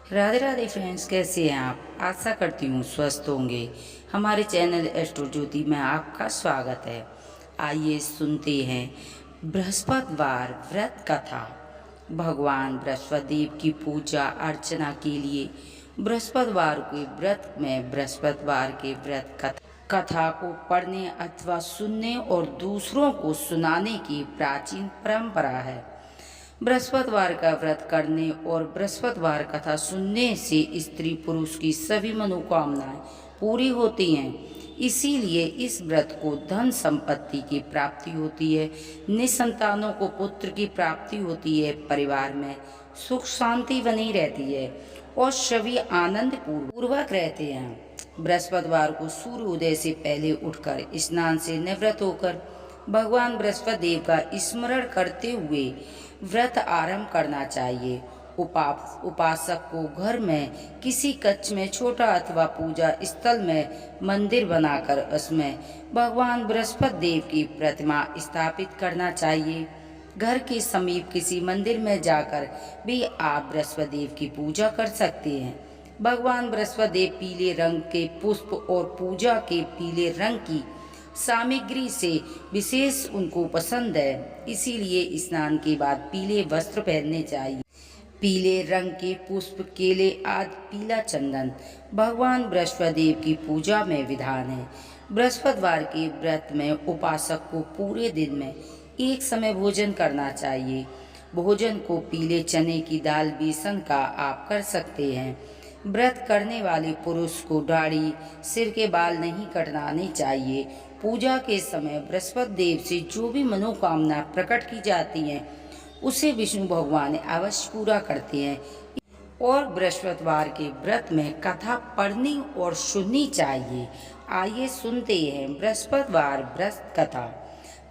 Radhe Radhe friends, कैसे हैं आप? आशा करती हूँ स्वस्थ होंगे। हमारे चैनल एस्ट्रो ज्योति में आपका स्वागत है। आइए सुनते हैं बृहस्पतिवार व्रत कथा। भगवान बृहस्पति की पूजा अर्चना के लिए बृहस्पतिवार के व्रत में बृहस्पतिवार के व्रत कथा को पढ़ने अथवा सुनने और दूसरों को सुनाने की प्राचीन परंपरा है। बृहस्पतिवार का व्रत करने और बृहस्पतिवार कथा सुनने से स्त्री पुरुष की सभी मनोकामनाएं पूरी होती हैं। इसीलिए इस व्रत को धन संपत्ति की प्राप्ति होती है, निसंतानों को पुत्र की प्राप्ति होती है, परिवार में सुख शांति बनी रहती है और सभी आनंद पूर्वक रहते हैं। बृहस्पतिवार को सूर्य उदय से पहले उठकर स्नान से निवृत्त होकर भगवान बृहस्पति देव का स्मरण करते हुए व्रत आरंभ करना चाहिए। उपासक को घर में किसी कक्ष में छोटा अथवा पूजा स्थल में मंदिर बनाकर उसमें भगवान बृहस्पति देव की प्रतिमा स्थापित करना चाहिए। घर के समीप किसी मंदिर में जाकर भी आप बृहस्पति देव की पूजा कर सकते हैं। भगवान बृहस्पति देव पीले रंग के पुष्प और पूजा के पीले रंग की सामग्री से विशेष उनको पसंद है, इसीलिए स्नान के बाद पीले वस्त्र पहनने चाहिए। पीले रंग के पुष्प, केले आदि, पीला चंदन भगवान बृहस्पति देव की पूजा में विधान है। बृहस्पतिवार के व्रत में उपासक को पूरे दिन में एक समय भोजन करना चाहिए। भोजन को पीले चने की दाल, बेसन का आप कर सकते हैं। व्रत करने वाले पुरुष को दाढ़ी, सिर के बाल नहीं कटवाने चाहिए। पूजा के समय बृहस्पति देव से जो भी मनोकामना प्रकट की जाती हैं उसे विष्णु भगवान अवश्य पूरा करते हैं। और बृहस्पतिवार के व्रत में कथा पढ़नी और सुननी चाहिए। आइए सुनते हैं बृहस्पतिवार व्रत कथा।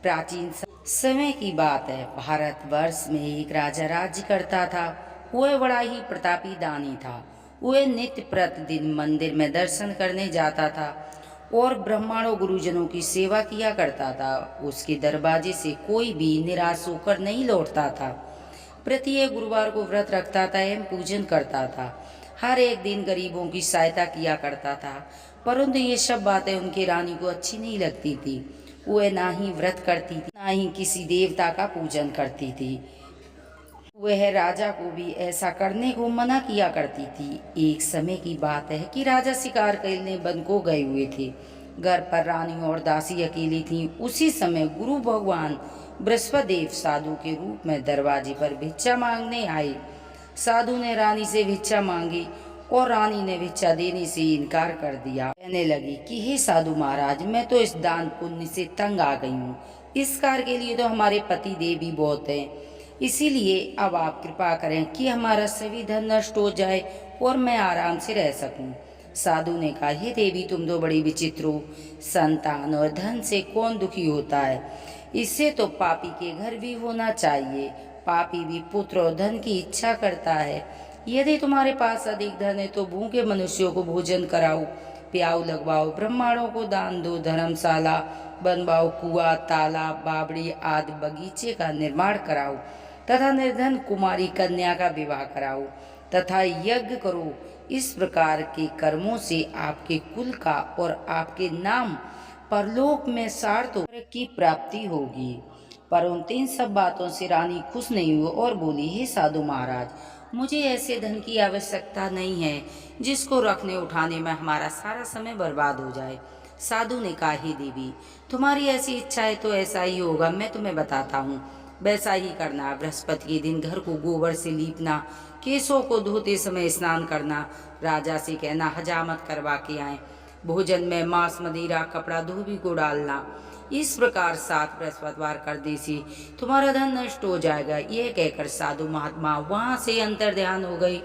प्राचीन समय की बात है। भारतवर्ष में एक राजा राज्य करता था। वह बड़ा ही प्रतापी दानी था। वह नित्य प्रतिदिन मंदिर में दर्शन करने जाता था और ब्राह्मणों गुरुजनों की सेवा किया करता था। उसके दरवाजे से कोई भी निराश होकर नहीं लौटता था। प्रत्येक गुरुवार को व्रत रखता था एवं पूजन करता था। हर एक दिन गरीबों की सहायता किया करता था। परंतु ये सब बातें उनकी रानी को अच्छी नहीं लगती थी। वह ना ही व्रत करती थी, ना ही किसी देवता का पूजन करती थी। वह राजा को भी ऐसा करने को मना किया करती थी। एक समय की बात है कि राजा शिकार करने वन को गए हुए थे। घर पर रानी और दासी अकेली थीं। उसी समय गुरु भगवान बृहस्पति देव साधु के रूप में दरवाजे पर भिक्षा मांगने आए। साधु ने रानी से भिक्षा मांगी और रानी ने भिक्षा देने से इनकार कर दिया। कहने लगी कि हे साधु महाराज, मैं तो इस दान पुण्य से तंग आ गई हूँ। इस कार्य के लिए तो हमारे पति देव भी बहुत हैं। इसीलिए अब आप कृपा करें कि हमारा सभी धन नष्ट हो जाए और मैं आराम से रह सकूं। साधु ने कहा, हे देवी, तुम तो बड़ी विचित्र हो। संतान और धन से कौन दुखी होता है? इससे तो पापी के घर भी होना चाहिए। पापी भी पुत्र और धन की इच्छा करता है। यदि तुम्हारे पास अधिक धन है तो भूखे मनुष्यों को भोजन कराओ, प्याऊ लगवाओ, ब्राह्मणों को दान दो, धर्मशाला बनवाओ, कुआं, तालाब, बावड़ी आदि बगीचे का निर्माण कराओ तथा निर्धन कुमारी कन्या का विवाह कराओ तथा यज्ञ करो। इस प्रकार के कर्मों से आपके कुल का और आपके नाम परलोक में सार्थक की प्राप्ति होगी। परंतु इन सब बातों से रानी खुश नहीं हुई और बोली, हे साधु महाराज, मुझे ऐसे धन की आवश्यकता नहीं है जिसको रखने उठाने में हमारा सारा समय बर्बाद हो जाए। साधु ने कहा, हे देवी, तुम्हारी ऐसी इच्छा है तो ऐसा ही होगा। मैं तुम्हें बताता हूँ, वैसा ही करना। बृहस्पति के दिन घर को गोबर से लीपना, केशों को धोते समय स्नान करना, राजा से कहना हजामत करवा के आए, भोजन में मांस, मदिरा, कपड़ा, धोबी को डालना। इस प्रकार 7 बृहस्पतिवार कर दे से तुम्हारा धन नष्ट हो जाएगा। यह कहकर साधु महात्मा वहां से अंतर ध्यान हो गई।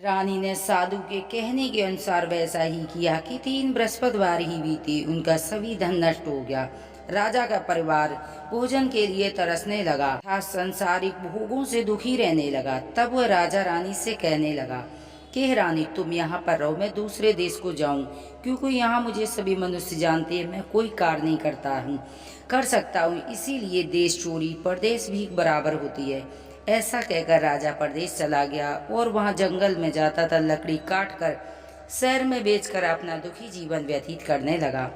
रानी ने साधु के कहने के अनुसार वैसा ही किया कि 3 बृहस्पतिवार ही बीते, उनका सभी धन नष्ट हो गया। राजा का परिवार भोजन के लिए तरसने लगा था, संसारिक भोगों से दुखी रहने लगा। तब वह राजा रानी से कहने लगा कि रानी, तुम यहाँ पर रहो, मैं दूसरे देश को जाऊं, क्योंकि यहाँ मुझे सभी मनुष्य जानते हैं, मैं कोई कार्य नहीं कर सकता हूँ। इसीलिए देश चोरी परदेश भी बराबर होती है। ऐसा कहकर राजा परदेश चला गया और वहाँ जंगल में जाता था लकड़ी काट कर शहर में बेचकर अपना दुखी जीवन व्यतीत करने लगा।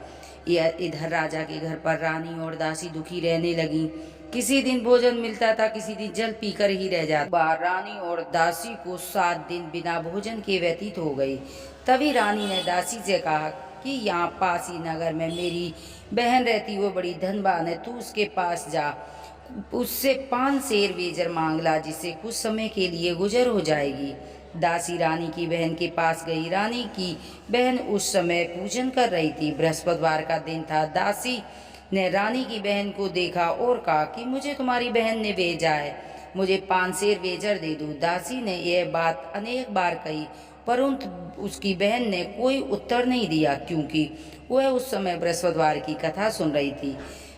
इधर राजा के घर पर रानी और दासी दुखी रहने लगी। किसी दिन भोजन मिलता था, किसी दिन जल पीकर ही रह जाता। बार रानी और दासी को 7 दिन बिना भोजन के व्यतीत हो गई। तभी रानी ने दासी से कहा कि यहाँ पास ही नगर में मेरी बहन रहती, वो बड़ी धनवान है, तू उसके पास जा, उससे 5 शेर बेजर मांग ला, जिससे कुछ समय के लिए गुजर हो जाएगी। दासी रानी की बहन के पास गई। रानी की बहन उस समय पूजन कर रही थी। बृहस्पतिवार का दिन था। दासी ने रानी की बहन को देखा और कहा कि मुझे तुम्हारी बहन ने भेजा है, मुझे 5 शेर बेजर दे दो। दासी ने यह बात अनेक बार कही, परंतु उसकी बहन ने कोई उत्तर नहीं दिया, क्योंकि वह उस समय बृहस्पतिवार की कथा सुन रही थी।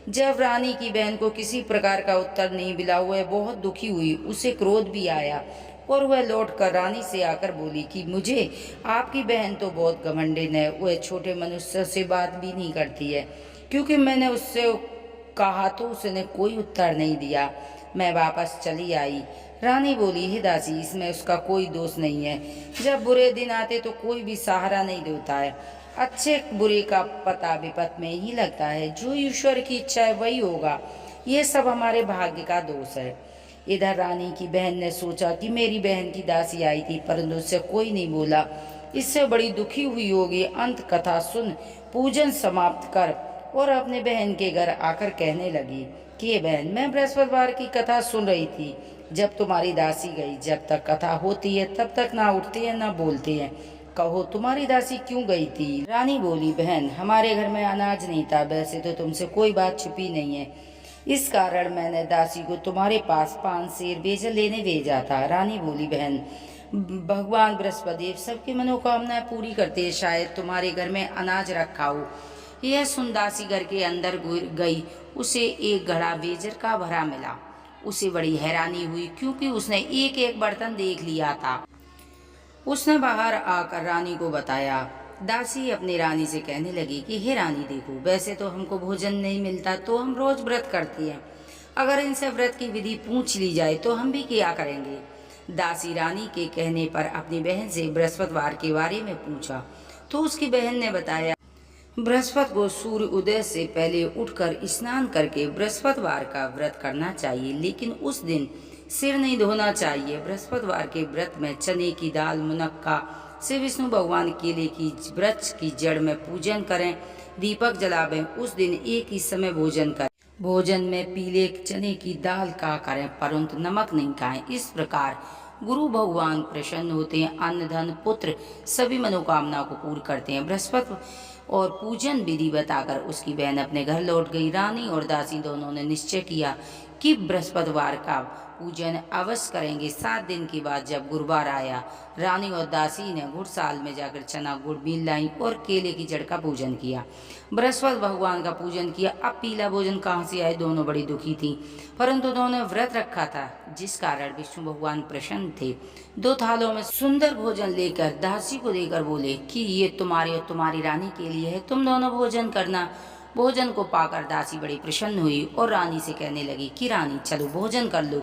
जब रानी की बहन को किसी प्रकार का उत्तर नहीं मिला, वह बहुत दुखी हुई, उसे क्रोध भी आया और वह लौटकर रानी से आकर बोली कि मुझे आपकी बहन तो बहुत घमंडिन है, वह छोटे मनुष्य से बात भी नहीं करती है, क्योंकि मैंने उससे कहा तो उसने कोई उत्तर नहीं दिया, मैं वापस चली आई। रानी बोली, हे दासी, इसमें उसका कोई दोष नहीं है। जब बुरे दिन आते तो कोई भी सहारा नहीं देता है, अच्छे बुरे का पता विपत में ही लगता है, जो ईश्वर की इच्छा है वही होगा, ये सब हमारे भाग्य का दोष है। इधर रानी की बहन ने सोचा कि मेरी बहन की दासी आई थी, परंतु उससे कोई नहीं बोला, इससे बड़ी दुखी हुई होगी। अंत कथा सुन पूजन समाप्त कर और अपने बहन के घर आकर कहने लगी कि बहन, मैं बृहस्पतिवार की कथा सुन रही थी जब तुम्हारी दासी गई। जब तक कथा होती है तब तक ना उठते हैं ना बोलते हैं, कहो तुम्हारी दासी क्यों गई थी? रानी बोली, बहन, हमारे घर में अनाज नहीं था, वैसे तो तुमसे कोई बात छुपी नहीं है, इस कारण मैंने दासी को तुम्हारे पास 5 शेर बेजर लेने भेजा था। रानी बोली, बहन, भगवान बृहस्पति सबकी मनोकामनाएं पूरी करते हैं, शायद तुम्हारे घर में अनाज रखा हो। यह सुन दासी घर के अंदर गई। उसे एक घड़ा बेजर का भरा मिला। उसे बड़ी हैरानी हुई, क्योंकि उसने एक एक बर्तन देख लिया था। उसने बाहर आकर रानी को बताया। दासी अपनी रानी से कहने लगी कि हे रानी, देखो, वैसे तो हमको भोजन नहीं मिलता, तो हम रोज व्रत करती हैं, अगर इनसे व्रत की विधि पूछ ली जाए तो हम भी क्या करेंगे? दासी रानी के कहने पर अपनी बहन से बृहस्पतिवार के बारे में पूछा, तो उसकी बहन ने बताया, बृहस्पति को सूर्य उदय से पहले उठकर स्नान करके बृहस्पतिवार का व्रत करना चाहिए, लेकिन उस दिन सिर नहीं धोना चाहिए। बृहस्पतिवार के व्रत में चने की दाल, मुनक्का से विष्णु भगवान केले की वृक्ष की जड़ में पूजन करें, दीपक जलावें। उस दिन एक ही समय भोजन करें। भोजन में पीले चने की दाल का करें, परंतु नमक नहीं खाएं। इस प्रकार गुरु भगवान प्रसन्न होते हैं, अन्न धन पुत्र सभी मनोकामना को पूर्ण करते हैं। बृहस्पति और पूजन विधि बताकर उसकी बहन अपने घर लौट गई। रानी और दासी दोनों ने निश्चय किया कि बृहस्पतिवार का पूजन अवश्य करेंगे। 7 दिन के बाद जब गुरुवार आया, रानी और दासी ने गुड़साल में जाकर चना गुड़ मिल लाई और केले की जड़ का पूजन किया, बृहस्पति भगवान का पूजन किया। अब पीला भोजन कहाँ से आए? दोनों बड़ी दुखी थी, परंतु दोनों व्रत रखा था, जिस कारण विष्णु भगवान प्रसन्न थे। 2 थालों में सुंदर भोजन लेकर दासी को देकर बोले कि ये तुम्हारे और तुम्हारी रानी के लिए है, तुम दोनों भोजन करना। भोजन को पाकर दासी बड़ी प्रसन्न हुई और रानी से कहने लगी कि रानी, चलो भोजन कर लो।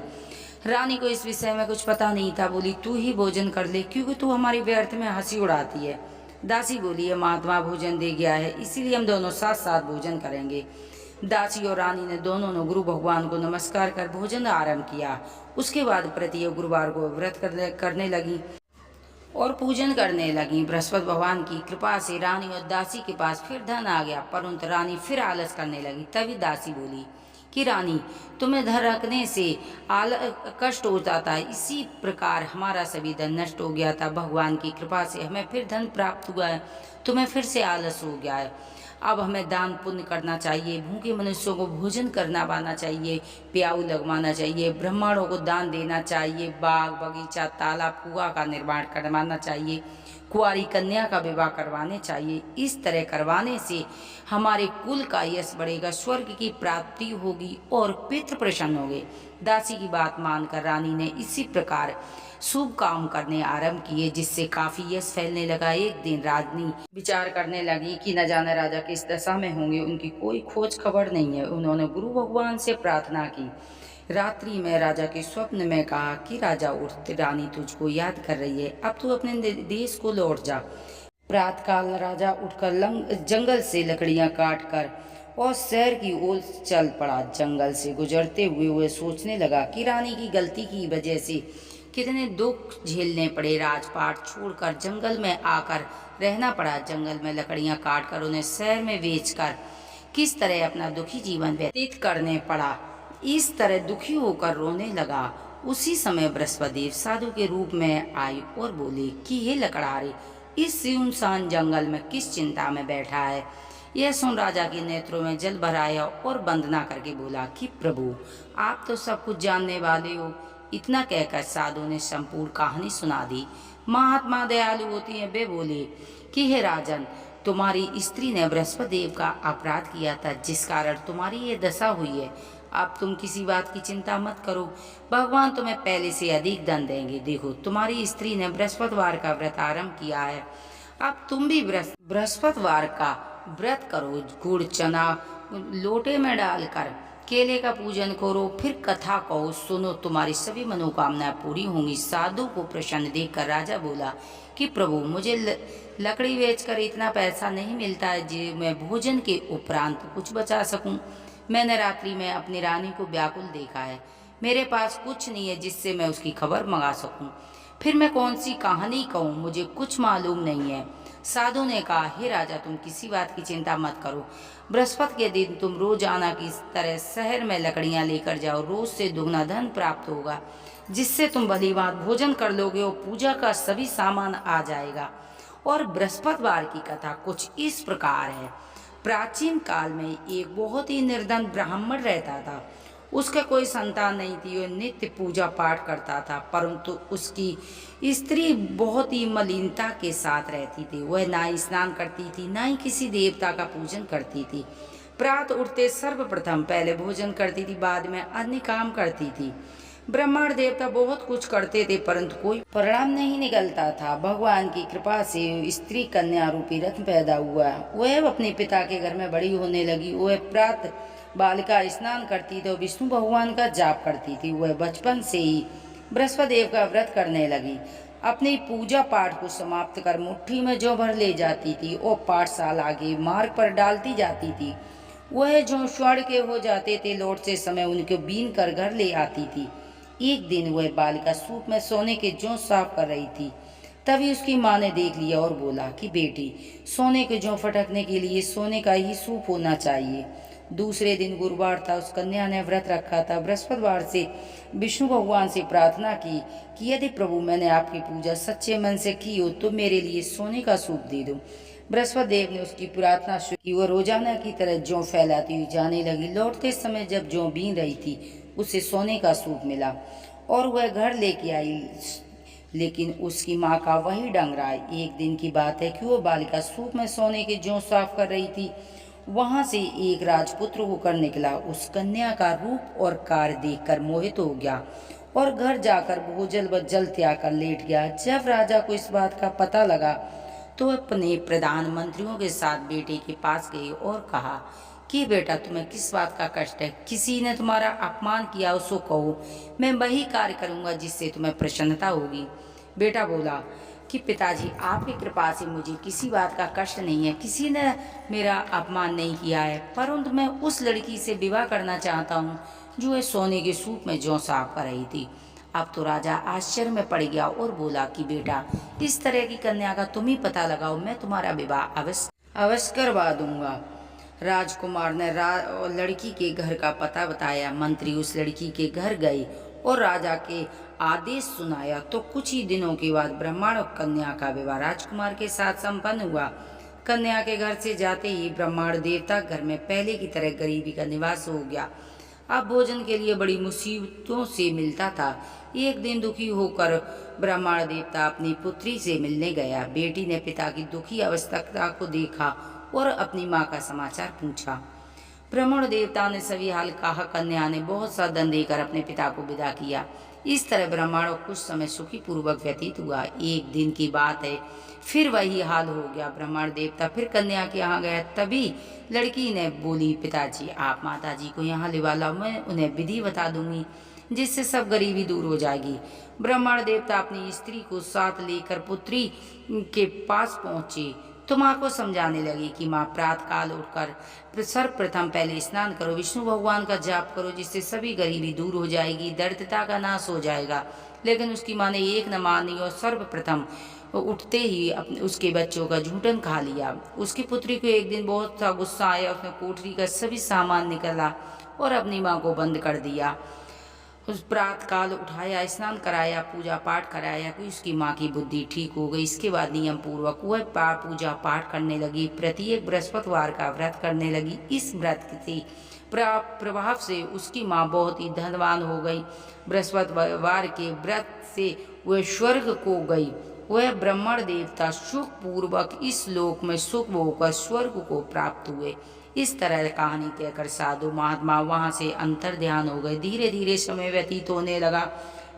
रानी को इस विषय में कुछ पता नहीं था। बोली, तू ही भोजन कर ले, क्योंकि तू हमारी व्यर्थ में हंसी उड़ाती है। दासी बोली, ये महात्मा भोजन दे गया है, इसीलिए हम दोनों साथ साथ भोजन करेंगे। दासी और रानी ने दोनों ने गुरु भगवान को नमस्कार कर भोजन आरंभ किया। उसके बाद प्रत्येक गुरुवार को व्रत करने लगी और पूजन करने लगी। बृहस्पति भगवान की कृपा से रानी और दासी के पास फिर धन आ गया, परंतु रानी फिर आलस करने लगी। तभी दासी बोली कि रानी, तुम्हें धन रखने से कष्ट होता था, इसी प्रकार हमारा सभी धन नष्ट हो गया था। भगवान की कृपा से हमें फिर धन प्राप्त हुआ है, तुम्हें फिर से आलस हो गया है। अब हमें दान पुण्य करना चाहिए, भूखे मनुष्यों को भोजन करना पाना चाहिए, प्याऊ लगवाना चाहिए, ब्राह्मणों को दान देना चाहिए, बाग बगीचा तालाब कुआं का निर्माण करवाना चाहिए, कुंवारी कन्या का विवाह करवाने चाहिए। इस तरह करवाने से हमारे कुल का यश बढ़ेगा, स्वर्ग की प्राप्ति होगी और पितृ प्रसन्न होंगे। दासी की बात मानकर रानी ने इसी प्रकार शुभ काम करने आरंभ किए, जिससे काफी यश फैलने लगा। एक दिन रानी विचार करने लगी कि न जाने राजा किस दशा में होंगे, उनकी कोई खोज खबर नहीं है। उन्होंने गुरु भगवान से प्रार्थना की रात्रि में राजा के स्वप्न में कहा कि राजा उठ, रानी तुझको याद कर रही है, अब तू अपने देश को लौट जा। प्रातःकाल राजा उठकर जंगल से लकड़ियां काटकर और शहर की ओर चल पड़ा। जंगल से गुजरते हुए वह सोचने लगा कि रानी की गलती की वजह से कितने दुख झेलने पड़े। राजपाट छोड़कर जंगल में आकर रहना पड़ा। जंगल में लकड़ियां काटकर उन्हें शहर में बेचकर किस तरह अपना दुखी जीवन व्यतीत करने पड़ा। इस तरह दुखी होकर रोने लगा। उसी समय बृहस्पतिदेव साधु के रूप में आए और बोले कि हे लकड़हारे, इस सुनसान जंगल में किस चिंता में बैठा है। यह सुन राजा के नेत्रों में जल भर आया और वंदना करके बोला कि प्रभु, आप तो सब कुछ जानने वाले हो। इतना कहकर साधु ने संपूर्ण कहानी सुना दी। महात्मा दयालु होती हैं, वे बोले कि हे राजन, तुम्हारी स्त्री ने बृहस्पति देव का अपराध किया था, जिस कारण तुम्हारी ये दशा हुई है। अब तुम किसी बात की चिंता मत करो, भगवान तुम्हें पहले से अधिक धन देंगे। देखो, तुम्हारी स्त्री ने बृहस्पतिवार का व्रत आरंभ किया है। अब तुम भी बृहस्पतिवार का व्रत करो। गुड़ चना लोटे में डालकर केले का पूजन करो, फिर कथा कहो, सुनो, तुम्हारी सभी मनोकामनाएं पूरी होंगी। साधु को प्रसन्न देखकर राजा बोला कि प्रभु, मुझे लकड़ी बेचकर इतना पैसा नहीं मिलता है जो मैं भोजन के उपरांत कुछ बचा सकूं। मैंने रात्रि में अपनी रानी को व्याकुल देखा है। मेरे पास कुछ नहीं है जिससे मैं उसकी खबर मंगा सकूं। फिर मैं कौन सी कहानी कहूँ, मुझे कुछ मालूम नहीं है। साधु ने कहा, हे राजा, तुम किसी बात की चिंता मत करो। बृहस्पति के दिन तुम रोजाना की तरह शहर में लकड़ियां लेकर जाओ। रोज से दुगना धन प्राप्त होगा, जिससे तुम भलीभांत भोजन कर लोगे और पूजा का सभी सामान आ जाएगा। और बृहस्पतिवार की कथा कुछ इस प्रकार है। प्राचीन काल में एक बहुत ही निर्धन ब्राह्मण रहता था। उसका कोई संतान नहीं थी। वह नित्य पूजा पाठ करता था, परंतु उसकी स्त्री बहुत ही मलिनता के साथ रहती थी। वह ना ही स्नान करती थी, ना ही किसी देवता का पूजन करती थी। प्रातः उठते सर्वप्रथम पहले भोजन करती थी, बाद में अन्य काम करती थी। ब्रह्मांड देवता बहुत कुछ करते थे, परंतु कोई परिणाम नहीं निकलता था। भगवान की कृपा से स्त्री कन्या रूपी रत्न पैदा हुआ। वह अपने पिता के घर में बड़ी होने लगी। वह प्रातः बालिका स्नान करती तो विष्णु भगवान का जाप करती थी। वह बचपन से ही बृहस्पति देव का व्रत करने लगी। अपनी पूजा पाठ को समाप्त कर मुट्ठी में जौ भर ले जाती थी और पाठशाला के मार्ग पर डालती जाती थी। वह जौ स्वर्ण के हो जाते थे, लौटते समय उनको बीन कर घर ले आती थी। एक दिन वह बालिका सूप में सोने के जौ साफ कर रही थी। तभी उसकी माँ ने देख लिया और बोला कि बेटी, सोने के जौ फटकने के लिए सोने का ही सूप होना चाहिए। दूसरे दिन गुरुवार था। उस कन्या ने व्रत रखा था। बृहस्पतिवार से विष्णु भगवान से प्रार्थना की कि यदि प्रभु मैंने आपकी पूजा सच्चे मन से की हो तो मेरे लिए सोने का सूप दे दो। बृहस्पति देव ने उसकी प्रार्थना शुरू की। वह रोजाना की तरह जौ फैलाती हुई जाने लगी। लौटते समय जब जौ बीन रही थी, उसे सोने का सूप मिला और वह घर लेके आई, लेकिन उसकी माँ का वही ढंग रहा। एक दिन की बात है कि वह बालिका सूप में सोने के जौ साफ कर रही थी। वहां से एक राजपुत्र होकर निकला। उस कन्या का रूप और कार्य देखकर मोहित हो गया और घर जाकर भोजन व जल त्याग कर लेट गया। जब राजा को इस बात का पता लगा तो अपने प्रधानमंत्रियों के साथ बेटे के पास गए और कहा कि बेटा, तुम्हें किस बात का कष्ट है? किसी ने तुम्हारा अपमान किया, उसको कहो, मैं वही कार्य करूंगा जिससे तुम्हें प्रसन्नता होगी। बेटा बोला कि पिताजी, आपकी कृपा से मुझे किसी बात का कष्ट नहीं है। किसी ने मेरा अपमान नहीं किया है, परंतु मैं उस लड़की से विवाह करना चाहता हूँ जो है सोने के सूप में जौ साफ कर रही थी। अब तो राजा आश्चर्य में पड़ गया और बोला कि बेटा, इस तरह की कन्या का तुम ही पता लगाओ, मैं तुम्हारा विवाह अवश्य करवा दूंगा। राजकुमार ने लड़की के घर का पता बताया। मंत्री उस लड़की के घर गए और राजा के आदेश सुनाया। तो कुछ ही दिनों के बाद ब्रह्मांड और कन्या का विवाह राजकुमार के साथ संपन्न हुआ। कन्या के घर से जाते ही ब्रह्मांड देवता घर में पहले की तरह गरीबी का निवास हो गया। अब भोजन के लिए बड़ी मुसीबतों से मिलता था। एक दिन दुखी होकर ब्रह्मांड देवता अपनी पुत्री से मिलने गया। बेटी ने पिता की दुखी अवस्था को देखा और अपनी माँ का समाचार पूछा। ब्रह्मांड देवता ने सभी हाल कहा। कन्या ने बहुत सा धन देकर अपने पिता को विदा किया। इस तरह ब्रह्मांड कुछ समय सुखी पूर्वक व्यतीत हुआ। एक दिन की बात है, फिर वही हाल हो गया। ब्राह्मण देवता फिर कन्या के यहाँ गया। तभी लड़की ने बोली, पिताजी आप माताजी को यहाँ लिवा लाओ, मैं उन्हें विधि बता दूंगी जिससे सब गरीबी दूर हो जाएगी। ब्राह्मण देवता अपनी स्त्री को साथ लेकर पुत्री के पास पहुंचे तो माँ को समझाने लगी कि माँ प्रातः काल उठकर सर्वप्रथम पहले स्नान करो, विष्णु भगवान का जाप करो जिससे सभी गरीबी दूर हो जाएगी, दरिद्रता का नाश हो जाएगा। लेकिन उसकी माँ ने एक न मानी और सर्वप्रथम उठते ही अपने उसके बच्चों का झूठन खा लिया। उसकी पुत्री को एक दिन बहुत सा गुस्सा आया। उसने कोठरी का सभी सामान निकाला और अपनी माँ को बंद कर दिया। उस प्रातः काल उठाया, स्नान कराया, पूजा पाठ कराया कि उसकी माँ की बुद्धि ठीक हो गई। इसके बाद नियम पूर्वक वह पूजा पाठ करने लगी, प्रत्येक बृहस्पतिवार का व्रत करने लगी। इस व्रत के प्रभाव से उसकी माँ बहुत ही धनवान हो गई। बृहस्पतिवार के व्रत से वह स्वर्ग को गई। वह ब्राह्मण देवता सुख पूर्वक इस लोक में सुख होकर स्वर्ग को प्राप्त हुए। इस तरह कहानी कहकर साधु महात्मा वहां से अंतर ध्यान हो गए। धीरे धीरे समय व्यतीत होने लगा।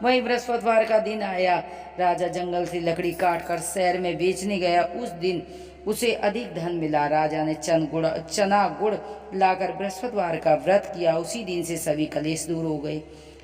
वही बृहस्पतिवार का दिन आया। राजा जंगल से लकड़ी काट कर शहर में बेचने गया। उस दिन उसे अधिक धन मिला। राजा ने चना गुड़ लाकर बृहस्पतिवार का व्रत किया। उसी दिन से सभी कलेश दूर हो गए।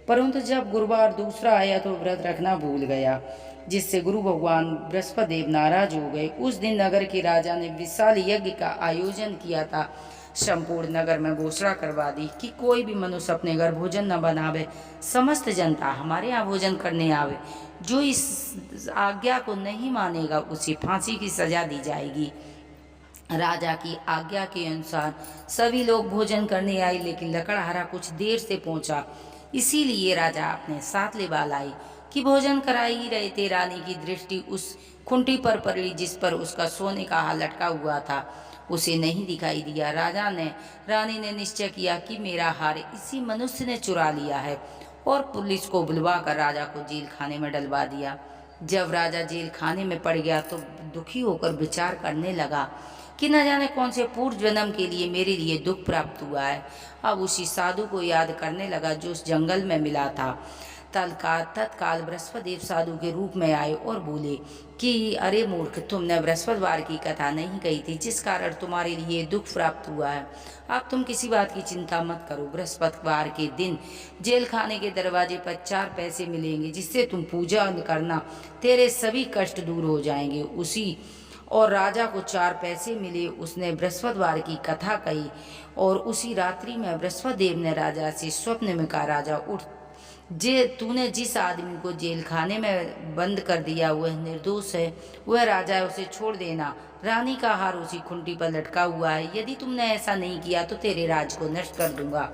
परंतु जब गुरुवार दूसरा आया तो व्रत रखना भूल गया, जिससे गुरु भगवान बृहस्पति देव नाराज हो गए। उस दिन नगर के राजा ने विशाल यज्ञ का आयोजन किया था। संपूर्ण नगर में घोषणा करवा दी कि कोई भी मनुष्य अपने घर भोजन न बनावे, समस्त जनता हमारे यहाँ भोजन करने आवे। जो इस आज्ञा को नहीं मानेगा उसे फांसी की सजा दी जाएगी। राजा की आज्ञा के अनुसार सभी लोग भोजन करने आए, लेकिन लकड़हारा कुछ देर से पहुंचा। इसीलिए राजा अपने साथ लेवा लाई कि भोजन करा ही रहे थे। रानी की दृष्टि उस खुंटी पर पड़ी जिस पर उसका सोने का हार लटका हुआ था। उसे नहीं दिखाई दिया। रानी ने निश्चय किया कि मेरा हार इसी मनुष्य ने चुरा लिया है और पुलिस को बुलवाकर राजा को जेल खाने में डलवा दिया। जब राजा जेल खाने में पड़ गया तो दुखी होकर विचार करने लगा कि न जाने कौन से पूर्व जन्म के लिए मेरे लिए दुख प्राप्त हुआ है। अब उसी साधु को याद करने लगा जो उस जंगल में मिला था। तत्काल बृहस्पतिदेव साधु के रूप में आए और बोले कि अरे मूर्ख, तुमने बृहस्पतिवार की कथा नहीं कही थी जिस कारण तुम्हारे लिए दुख प्राप्त हुआ है। अब तुम किसी बात की चिंता मत करो। बृहस्पतिवार के दिन जेल खाने के दरवाजे पर 4 पैसे मिलेंगे जिससे तुम पूजा करना, तेरे सभी कष्ट दूर हो जाएंगे। उसी और राजा को 4 पैसे मिले। उसने बृहस्पतिवार की कथा कही और उसी रात्रि में बृहस्पति देव ने राजा से स्वप्न में कहा, राजा उठ, तूने जिस आदमी को जेल खाने में बंद कर दिया वह निर्दोष है, वह राजा है, उसे छोड़ देना। रानी का हार उसी खुंटी पर लटका हुआ है। यदि तुमने ऐसा नहीं किया तो तेरे राज को नष्ट कर दूंगा।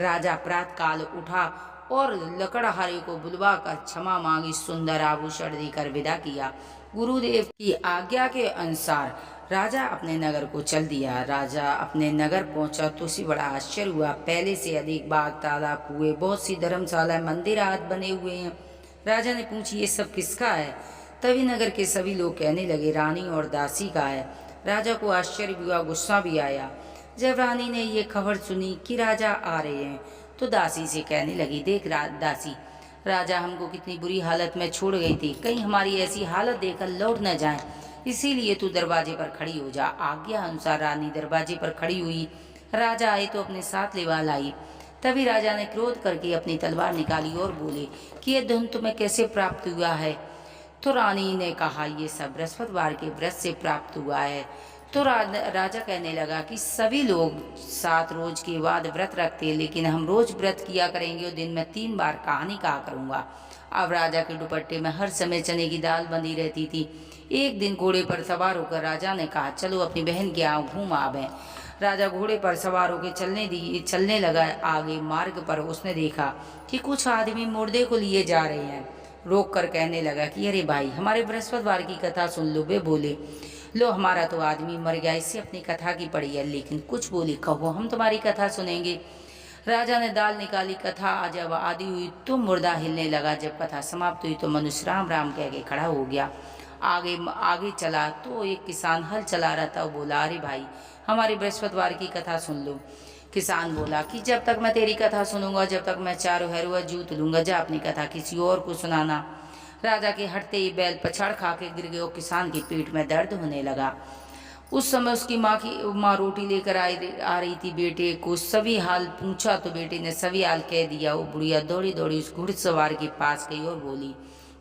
राजा प्रातःकाल उठा और लकड़हारे को बुलवाकर क्षमा मांगी, सुंदर आभूषण देकर विदा किया। गुरुदेव की आज्ञा के अनुसार राजा अपने नगर को चल दिया। राजा अपने नगर पहुंचा तो उसे बड़ा आश्चर्य हुआ। पहले से अधिक बाग, तालाब, कुएं, बहुत सी धर्मशाला, मंदिर आदि बने हुए हैं। राजा ने पूछी, ये सब किसका है? तभी नगर के सभी लोग कहने लगे, रानी और दासी का है। राजा को आश्चर्य हुआ, गुस्सा भी आया। जब रानी ने ये खबर सुनी कि राजा आ रहे हैं तो दासी से कहने लगी, देख दासी, राजा हमको कितनी बुरी हालत में छोड़ गई थी, कहीं हमारी ऐसी हालत देखकर लौट न जाए, इसीलिए तू दरवाजे पर खड़ी हो जा। आज्ञा अनुसार रानी दरवाजे पर खड़ी हुई। राजा आए तो अपने साथ लेवा लाई। तभी राजा ने क्रोध करके अपनी तलवार निकाली और बोले कि यह धन तुम्हें कैसे प्राप्त हुआ है? तो रानी ने कहा, ये सब बृहस्पतिवार के व्रत से प्राप्त हुआ है। तो राजा कहने लगा कि सभी लोग 7 रोज के बाद व्रत रखते हैं, लेकिन हम रोज व्रत किया करेंगे और दिन में 3 बार कहानी कहा करूँगा। अब राजा के दुपट्टे में हर समय चने की दाल बंधी रहती थी। एक दिन घोड़े पर सवार होकर राजा ने कहा, चलो अपनी बहन के यहाँ घूम आवें। राजा घोड़े पर सवार होकर चलने लगा। आगे मार्ग पर उसने देखा कि कुछ आदमी मुर्दे को लिए जा रहे हैं। रोक कर कहने लगा कि अरे भाई, हमारे बृहस्पतिवार की कथा सुन लो। वे बोले, लो हमारा तो आदमी मर गया, इससे अपनी कथा की पड़ी है, लेकिन कुछ बोले, कहो हम तुम्हारी कथा सुनेंगे। राजा ने दाल निकाली। कथा जब आदि हुई तो मुर्दा हिलने लगा। जब कथा समाप्त हुई तो मनुष्य राम राम कह के खड़ा हो गया। आगे चला तो एक किसान हल चला रहा था। बोला, अरे भाई, हमारी बृहस्पतिवार की कथा सुन लो। किसान बोला कि जब तक मैं तेरी कथा सुनूंगा, जब तक मैं चारों हैरुआ जूत लूंगा, जा अपनी कथा किसी और को सुनाना। राजा के हटते ही बैल पछाड़ खा के गिर गए और किसान के पेट में दर्द होने लगा। उस समय उसकी माँ रोटी लेकर आ रही थी। बेटे को सभी हाल पूछा तो बेटे ने सभी हाल कह दिया। वो बुढ़िया दौड़ी दौड़ी उस घुड़सवार के पास गई और बोली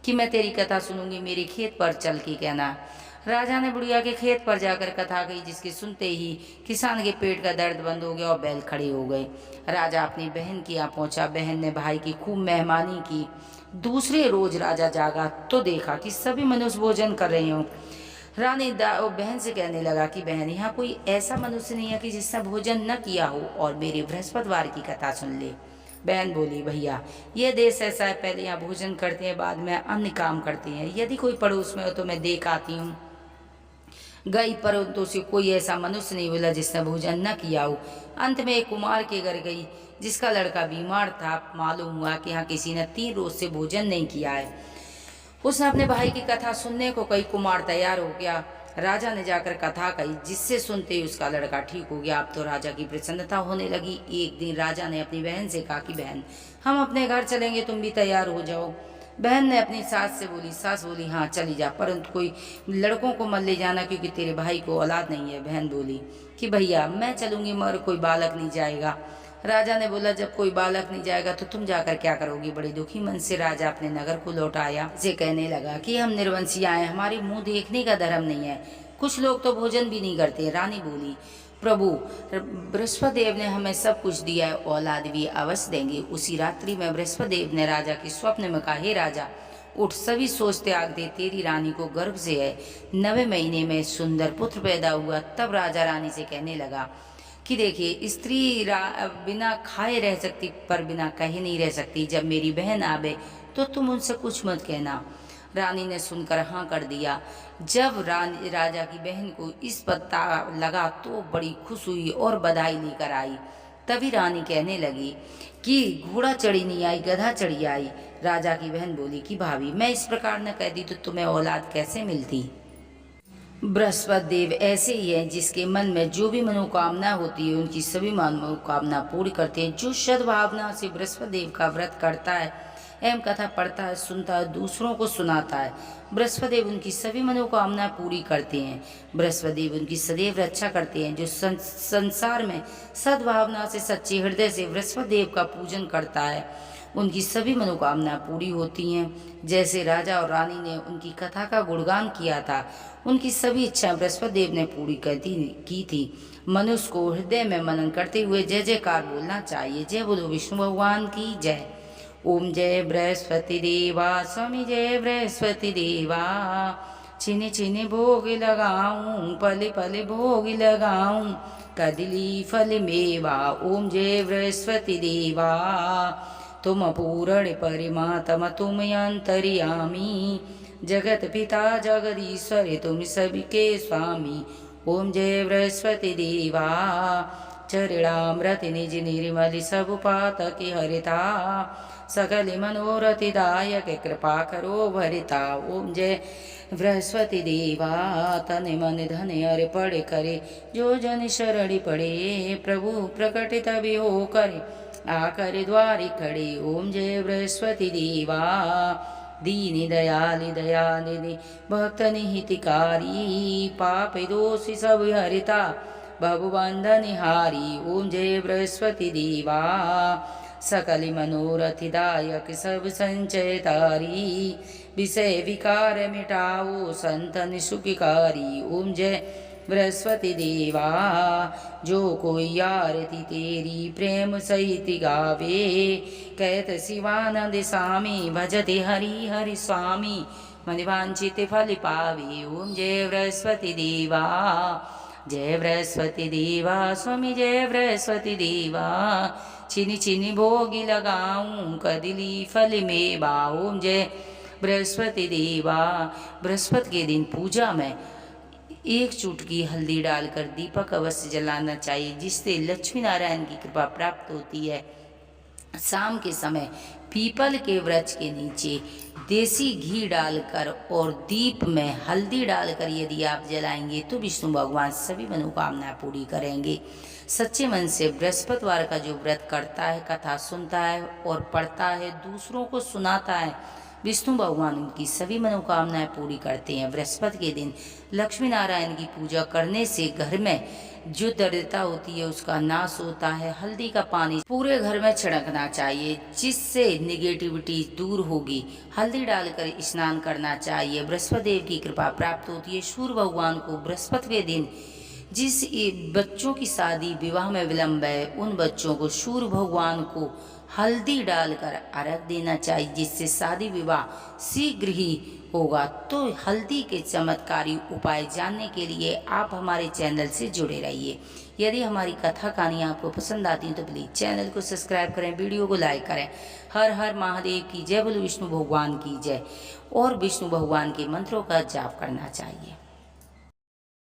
कि मैं तेरी कथा सुनूंगी, मेरे खेत पर चल के कहना। राजा ने बुढ़िया के खेत पर जाकर कथा कही, जिसके सुनते ही किसान के पेट का दर्द बंद हो गया और बैल खड़े हो गए। राजा अपनी बहन के यहाँ पहुंचा। बहन ने भाई की खूब मेहमानी की। दूसरे रोज राजा जागा तो देखा कि सभी मनुष्य भोजन कर रहे हों। रानी बहन से कहने लगा कि बहन, यहाँ कोई ऐसा मनुष्य नहीं है कि जिसने भोजन न किया हो और मेरे बृहस्पतिवार की कथा सुन ले। बहन बोली, भैया यह देश ऐसा है, पहले यहाँ भोजन करते हैं, बाद में अन्य काम करते हैं। यदि कोई पड़ोस में हो तो मैं देख आती हूँ। गई, परंतु उसे कोई ऐसा मनुष्य नहीं मिला जिसने भोजन न किया हो। अंत में एक कुमार के घर गई जिसका लड़का बीमार था। मालूम हुआ कि यहाँ किसी ने 3 रोज से भोजन नहीं किया है। उसने अपने भाई की कथा सुनने को कही। कुमार तैयार हो गया। राजा ने जाकर कथा कही, जिससे सुनते ही उसका लड़का ठीक हो गया। अब तो राजा की प्रसन्नता होने लगी। एक दिन राजा ने अपनी बहन से कहा कि बहन, हम अपने घर चलेंगे, तुम भी तैयार हो जाओ। बहन ने अपनी सास से बोली। सास बोली, हाँ चली जा, परंतु कोई लड़कों को मत ले जाना, क्योंकि तेरे भाई को औलाद नहीं है। बहन बोली कि भैया मैं चलूंगी, मगर कोई बालक नहीं जाएगा। राजा ने बोला, जब कोई बालक नहीं जाएगा तो तुम जाकर क्या करोगी। बड़े दुखी मन से राजा अपने नगर को लौट आया। से कहने लगा कि हम निर्वंशी आए, हमारे मुंह देखने का धर्म नहीं है। कुछ लोग तो भोजन भी नहीं करते। रानी बोली, प्रभु बृहस्पति देव ने हमें सब कुछ दिया है, औलाद भी अवश्य देंगे। उसी रात्रि में बृहस्पति देव ने राजा के स्वप्न में कहा, हे राजा उठ, सभी सोच त्याग दे, तेरी रानी को गर्भ से है 9वें महीने में सुंदर पुत्र पैदा हुआ। तब राजा रानी से कहने लगा कि देखिए, स्त्री बिना खाए रह सकती, पर बिना कहे नहीं रह सकती। जब मेरी बहन आवे तो तुम उनसे कुछ मत कहना। रानी ने सुनकर हाँ कर दिया। जब राजा की बहन को इस पता लगा तो बड़ी खुश हुई और बधाई लेकर आई। तभी रानी कहने लगी कि घोड़ा चढ़ी नहीं आई, गधा चढ़ी आई। राजा की बहन बोली कि भाभी, मैं इस प्रकार न कह दी तो तुम्हें औलाद कैसे मिलती। बृहस्पति देव ऐसे ही हैं, जिसके मन में जो भी मनोकामना होती है उनकी सभी मनोकामना पूरी करते हैं। जो सद्भावना से बृहस्पति देव का व्रत करता है एवं कथा पढ़ता है, सुनता है, दूसरों को सुनाता है, बृहस्पति देव उनकी सभी मनोकामना पूरी करते हैं। बृहस्पति देव उनकी सदैव रक्षा करते हैं। जो संसार में सद्भावना से, सच्चे हृदय से बृहस्पति देव का पूजन करता है, उनकी सभी मनोकामना पूरी होती हैं। जैसे राजा और रानी ने उनकी कथा का गुणगान किया था, उनकी सभी इच्छाएं बृहस्पति देव ने पूरी की थी। मनुष्य को हृदय में मनन करते हुए जय जयकार बोलना चाहिए। जय बोलो विष्णु भगवान की जय। ओम जय बृहस्पति देवा, स्वामी जय बृहस्पति देवा। छिने छिने भोग लगाऊं, पले पले भोग लगाऊं, कदली फल मेवा। ओम जय बृहस्पति देवा। तुम पूर्ण परिमात्मा, तुम अंतर्यामी, जगत पिता जगदीश्वर, तुम सबके स्वामी। ओम जय बृहस्पति देवा। चरणामृत निज निर्मल सब पातक हरिता, सकल मनोरथ दायक कृपा करो भरिता। ओम जय बृहस्पति देवा। तन मन धन अर्पण करे, जो जन शरण पड़े, प्रभु प्रकट तभी हो करे, आकर द्वारि खड़े। ओम जय बृहस्पति देवा। दीन दयाल दयानिधि, भक्त हितकारी, पाप दोष सब हरिता, भवबंधन हारी। ओम जय बृहस्पति देवा। सकल मनोरथिदायक सब संचय तारी, विषय विकार मिटाओ संतन सुखकारी। ओम जय बृहस्पति देवा। जो कोई आरती तेरी प्रेम सहित गावे, कहत शिवानंद स्वामी, भजते हरि हरि स्वामी, मन वांछित फल पावे। ओम जय बृहस्पति देवा। जय बृहस्पति देवा, स्वामी जय बृहस्पति देवा। चिनी चिनी भोगी लगाऊं, कदली फल मेवा। ओम जय बृहस्पति देवा। बृहस्पति के दिन पूजा में 1 चुटकी हल्दी डालकर दीपक अवश्य जलाना चाहिए, जिससे लक्ष्मी नारायण की कृपा प्राप्त होती है। शाम के समय पीपल के वृक्ष के नीचे देसी घी डालकर और दीप में हल्दी डालकर यदि आप जलाएंगे तो विष्णु भगवान सभी मनोकामना पूरी करेंगे। सच्चे मन से बृहस्पतिवार का जो व्रत करता है, कथा सुनता है और पढ़ता है, दूसरों को सुनाता है, विष्णु भगवान उनकी सभी मनोकामनाएं पूरी करते हैं। बृहस्पति के दिन लक्ष्मी नारायण की पूजा करने से घर में जो दरिद्रता होती है उसका नाश होता है। हल्दी का पानी पूरे घर में छिड़कना चाहिए जिससे निगेटिविटी दूर होगी। हल्दी डालकर स्नान करना चाहिए। बृहस्पति देव की कृपा प्राप्त होती है। सूर्य भगवान को बृहस्पति के दिन जिस बच्चों की शादी विवाह में विलंब है उन बच्चों को सूर्य भगवान को हल्दी डालकर अर्घ देना चाहिए जिससे शादी विवाह शीघ्र ही होगा। तो हल्दी के चमत्कारी उपाय जानने के लिए आप हमारे चैनल से जुड़े रहिए। यदि हमारी कथा कहानी आपको पसंद आती है तो प्लीज़ चैनल को सब्सक्राइब करें, वीडियो को लाइक करें। हर हर महादेव की जय, बोलो विष्णु भगवान की जय। और विष्णु भगवान के मंत्रों का जाप करना चाहिए।